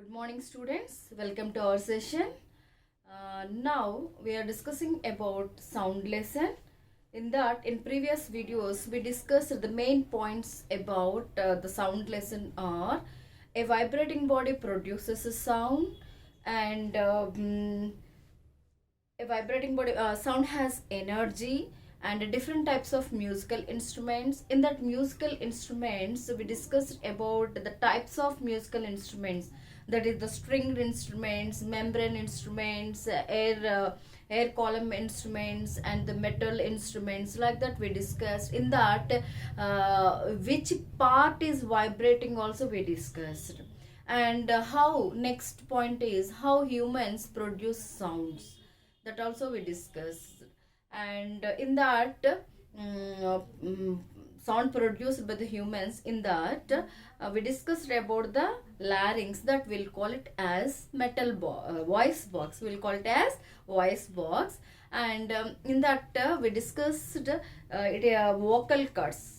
Good morning, students. Welcome to our session. Now we are discussing about sound lesson. In previous videos, we discussed the main points about the sound lesson are a vibrating body produces a sound, and a vibrating body sound has energy, and different types of musical instruments. In that musical instruments, we discussed about the types of musical instruments, that is the stringed instruments, membrane instruments, air column instruments, and the metal instruments. Like that we discussed. In that which part is vibrating also we discussed. And how, next point is how humans produce sounds, that also we discussed. And in that sound produced by the humans, in that we discussed about the larynx, that we'll call it as voice box, we'll call it as voice box. And in that we discussed vocal cords,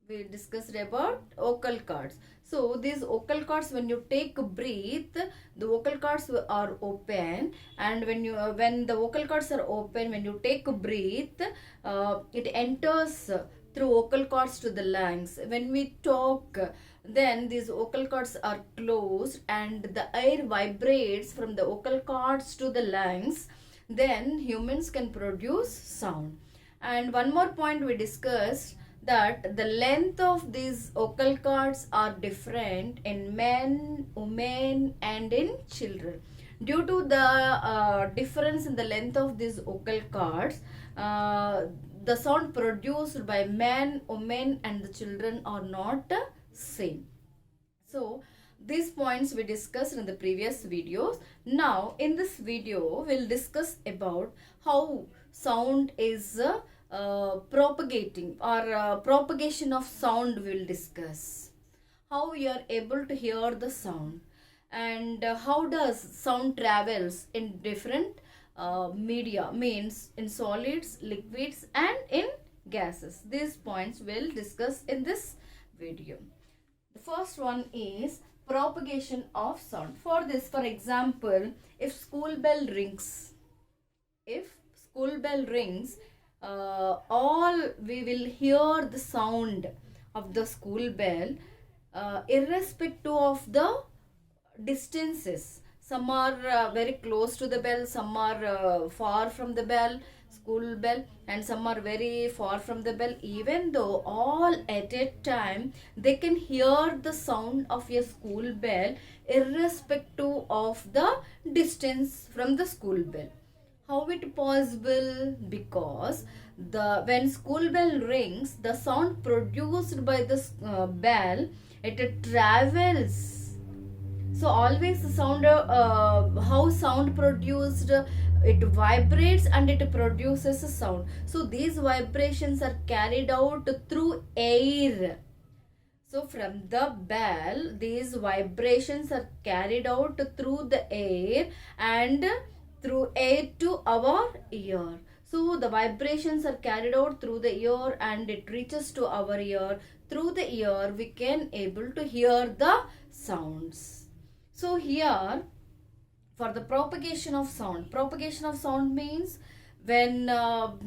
we discussed about vocal cords. So these vocal cords, when you take a breath, the vocal cords are open, and when the vocal cords are open, when you take a breath, it enters through vocal cords to the lungs. When we talk, then these vocal cords are closed and the air vibrates from the vocal cords to the lungs. Then humans can produce sound. And one more point we discussed, that the length of these vocal cords are different in men, women, and in children. Due to the difference in the length of these vocal cords, the sound produced by men, women, and the children are not same. So these points we discussed in the previous videos. Now in this video we'll discuss about how sound is propagating, or propagation of sound we'll discuss. How we are able to hear the sound, and how does sound travels in different media, means in solids, liquids, and in gases. These points we'll discuss in this video. The first one is propagation of sound. For this, for example, if school bell rings, all we will hear the sound of the school bell, irrespective of the distances. Some are very close to the bell, some are far from the school bell, and some are very far from the bell. Even though all at a time, they can hear the sound of a school bell irrespective of the distance from the school bell. How it possible? Because when school bell rings, the sound produced by the bell, it travels. So always the sound, how sound produced, it vibrates and it produces a sound. So these vibrations are carried out through air. So from the bell, these vibrations are carried out through the air and through air to our ear. So the vibrations are carried out through the ear and it reaches to our ear. Through the ear, we can able to hear the sounds. So here, for the propagation of sound means when the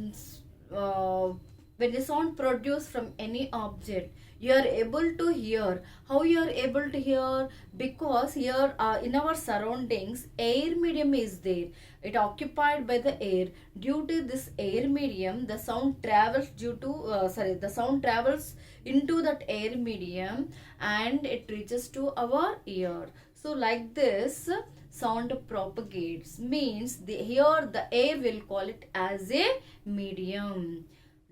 sound produced from any object, you are able to hear. How you are able to hear? Because here in our surroundings, air medium is there. It occupied by the air. Due to this air medium, the sound travels the sound travels into that air medium and it reaches to our ear. So like this, sound propagates, means here the air will call it as a medium.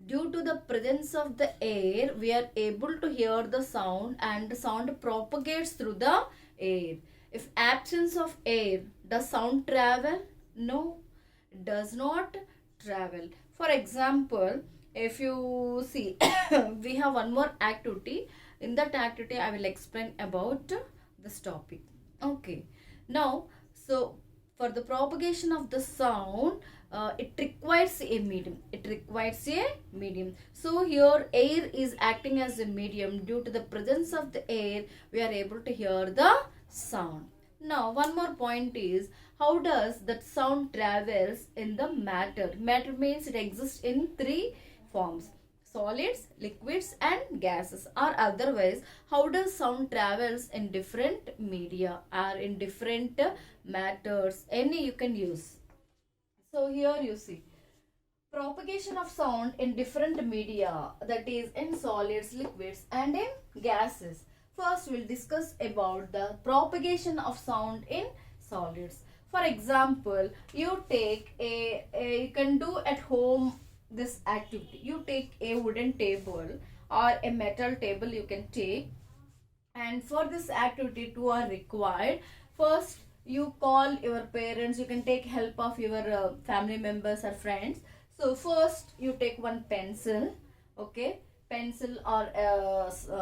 Due to the presence of the air, we are able to hear the sound and the sound propagates through the air. If absence of air, does sound travel? No, it does not travel. For example, if you see, we have one more activity. In that activity, I will explain about this topic. Okay. Now, so for the propagation of the sound, it requires a medium. So here air is acting as a medium. Due to the presence of the air, we are able to hear the sound. Now, one more point is, how does that sound travels in the matter? Matter means it exists in three forms: solids, liquids, and gases. Or otherwise, how does sound travels in different media or in different matters? Any you can use. So here you see propagation of sound in different media, that is in solids, liquids, and in gases. First we'll discuss about the propagation of sound in solids. For example, you take you can do at home this activity. You take a wooden table or a metal table, you can take, and for this activity two are required. First, you call your parents, you can take help of your family members or friends. So first you take one pencil, okay, pencil or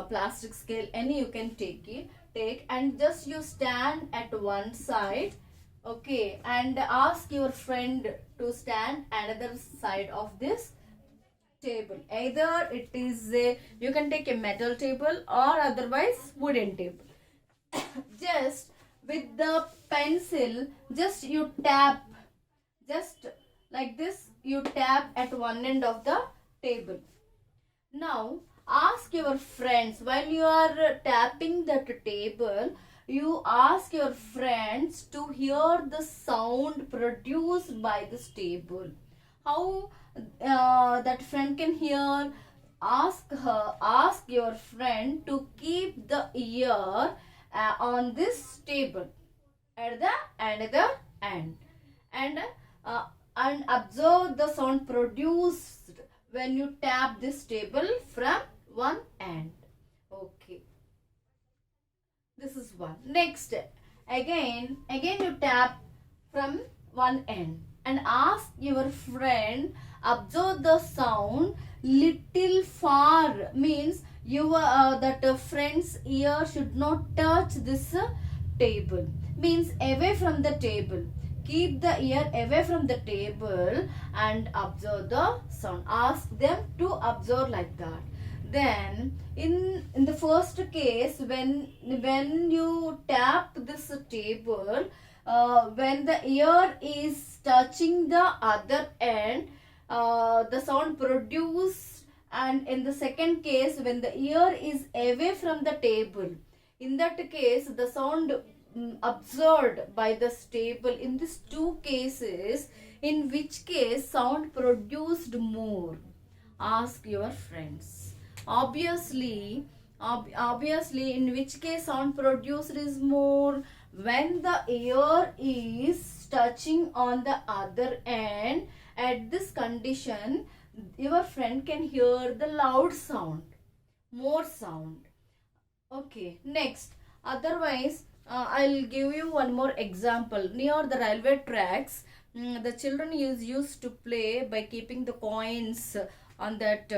plastic scale, any you can take, and just you stand at one side, okay, and ask your friend to stand another side of this table. Either it is a, you can take a metal table or otherwise wooden table. Just with the pencil, just you tap, just like this, you tap at one end of the table. Now ask your friends, while you are tapping that table, you ask your friends to hear the sound produced by this table. How that friend can hear? Ask your friend to keep the ear on this table at the another end, and uh, and observe the sound produced when you tap this table from one end. Okay, this is one. Next, again you tap from one end and ask your friend observe the sound little far, means your that friend's ear should not touch this table, means away from the table. Keep the ear away from the table and observe the sound. Ask them to observe like that. Then in the first case, when you tap this table, when the ear is touching the other end, the sound produced. And in the second case, when the ear is away from the table, in that case the sound observed by the table. In these two cases, in which case sound produced more? Ask your friends. Obviously, in which case sound produced is more? When the ear is touching on the other end. At this condition, your friend can hear the loud sound, more sound. Okay, next. Otherwise, I'll give you one more example. Near the railway tracks, the children is used to play by keeping the coins on that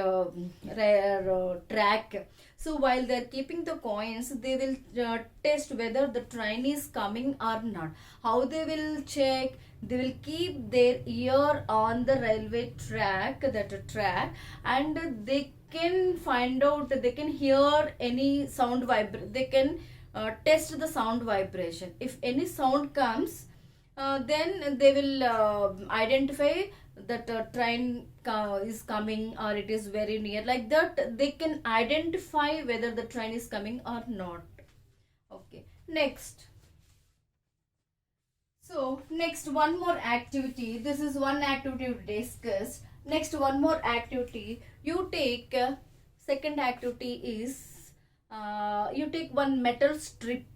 track. So while they're keeping the coins, they will test whether the train is coming or not. How they will check? They will keep their ear on the railway track, and they can find out, they can hear any sound they can test the sound vibration. If any sound comes, then they will identify that a train is coming or it is very near. Like that, they can identify whether the train is coming or not. Okay, next. So next, one more activity. This is one activity we discussed. Next, one more activity. You take second activity is you take one metal strip,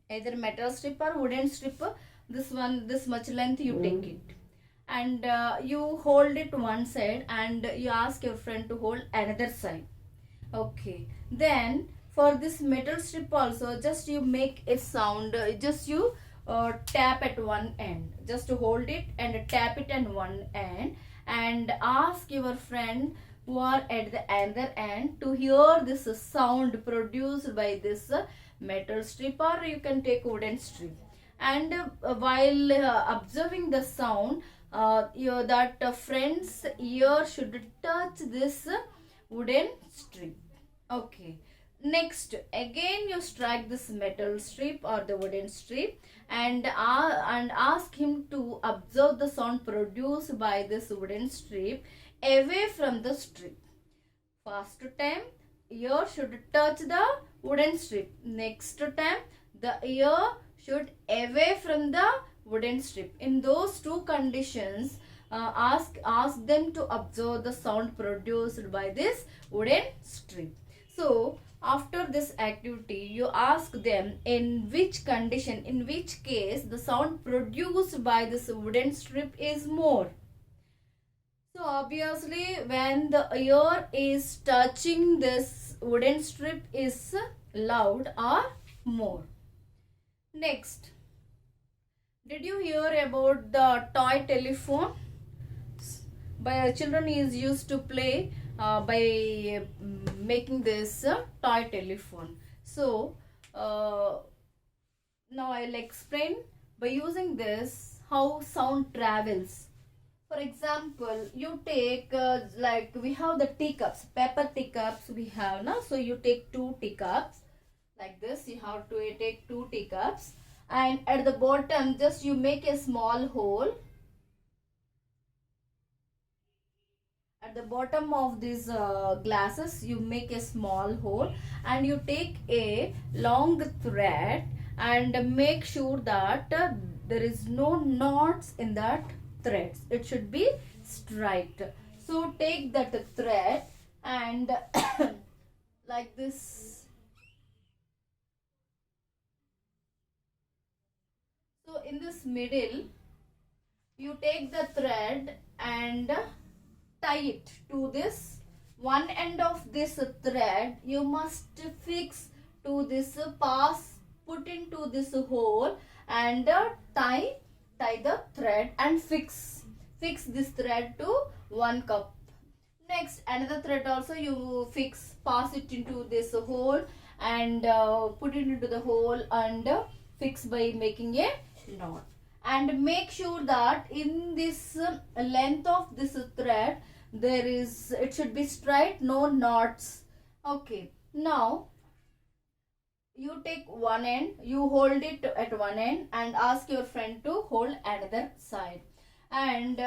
either metal strip or wooden strip. This one, this much length, you take it, and you hold it one side, and you ask your friend to hold another side. Okay. Then for this metal strip also, just you make a sound. Just you tap at one end. Just to hold it and tap it at one end, and ask your friend who are at the other end to hear this sound produced by this metal strip, or you can take wooden strip. And while observing the sound, that friend's ear should touch this wooden strip. Okay. Next, again you strike this metal strip or the wooden strip and ask him to observe the sound produced by this wooden strip away from the strip. First time, ear should touch the wooden strip. Next time, the ear should away from the wooden strip. In those two conditions, ask them to observe the sound produced by this wooden strip. So after this activity, you ask them in which condition, in which case the sound produced by this wooden strip is more. So obviously when the ear is touching this wooden strip is loud or more. Next, did you hear about the toy telephone? By children is used to play by making this toy telephone. So now I'll explain by using this how sound travels. For example, you take like we have the teacups, paper teacups we have now. So you take 2 teacups like this. You have to take 2 teacups, and at the bottom just you make a small hole. At the bottom of these glasses, you make a small hole, and you take a long thread and make sure that there is no knots in that threads. It should be straight. So take that thread and like this. So in this middle, you take the thread and tie it to this. One end of this thread you must fix to this pass, put into this hole and tie the thread and fix this thread to 1 cup. Next, another thread also you fix, pass it into this hole and put it into the hole and fix by making a knot. And make sure that in this length of this thread it should be straight, no knots. Okay, now you take one end, you hold it at one end and ask your friend to hold another side. And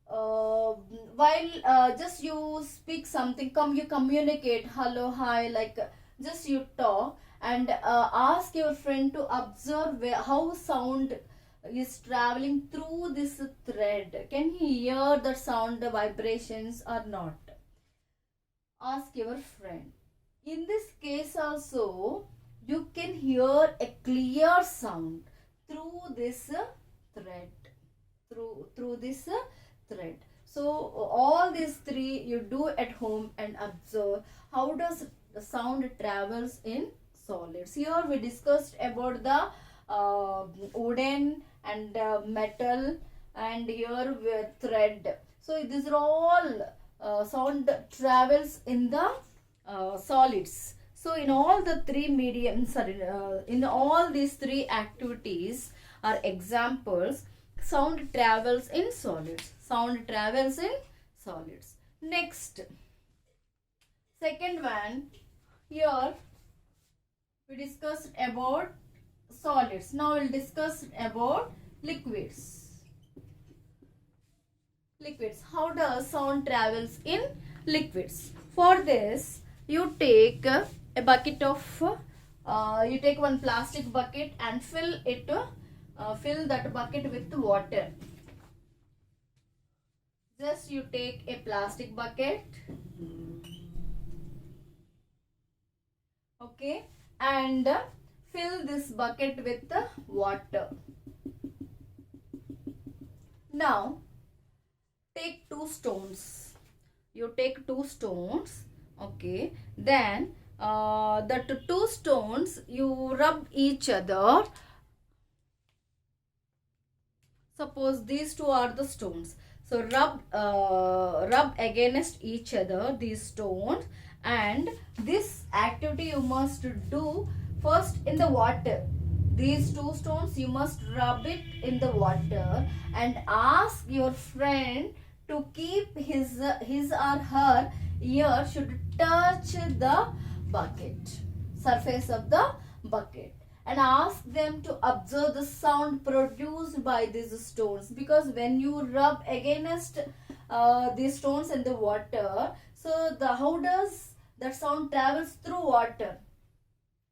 while just you speak something, you communicate hello, hi, like just you talk and ask your friend to observe how sound is traveling through this thread. Can he hear the sound, the vibrations or not? Ask your friend. In this case also, you can hear a clear sound through this thread. Through this thread. So all these 3 you do at home and observe how does the sound travels in solids. Here we discussed about the wooden and metal, and here with thread. So these are all sound travels in the solids. So in all the 3 mediums, in all these 3 activities are examples. Sound travels in solids. Sound travels in solids. Next, second one, here we discussed about solids. Now we'll discuss about liquids. Liquids. How does sound travels in liquids? For this, you take a bucket of, you take one plastic bucket and fill that bucket with water. Just you take a plastic bucket, okay, and fill this bucket with the water. Now take 2 stones. You take 2 stones, okay, then the 2 stones you rub each other. Suppose these 2 are the stones, so rub against each other these stones, and this activity you must do first in the water. These 2 stones you must rub it in the water and ask your friend to keep his or her ear should touch the bucket. surface of the bucket, and ask them to observe the sound produced by these stones, because when you rub against these stones and the water, so how does that sound travels through water.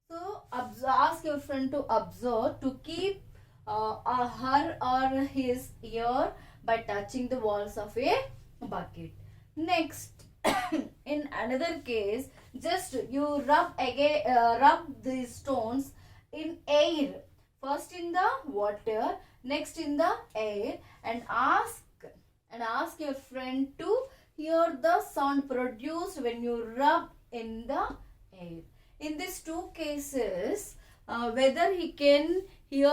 So ask your friend to observe, to keep her or his ear by touching the walls of a bucket. Next, in another case, just you rub these stones in air, first in the water, next in the air, and ask your friend to hear the sound produced when you rub in the air. In these two cases, whether he can he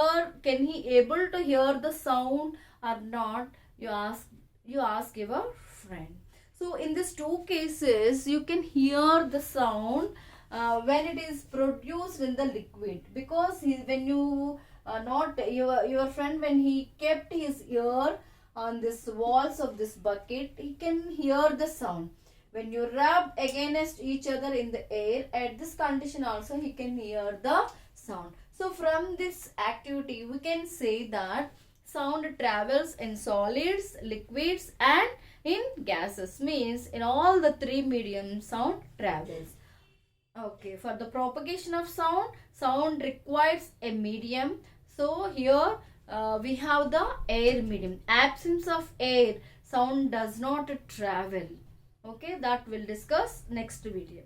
able to hear the sound or not, you ask your friend. So in these two cases, you can hear the sound when it is produced in the liquid, because when you not your friend, when he kept his ear on this walls of this bucket, he can hear the sound. When you rub against each other in the air, at this condition also he can hear the sound. So from this activity we can say that sound travels in solids, liquids and in gases, means in all the three mediums sound travels. Okay, for the propagation of sound requires a medium. So here we have the air medium. Absence of air, sound does not travel. Okay, that we'll discuss next video.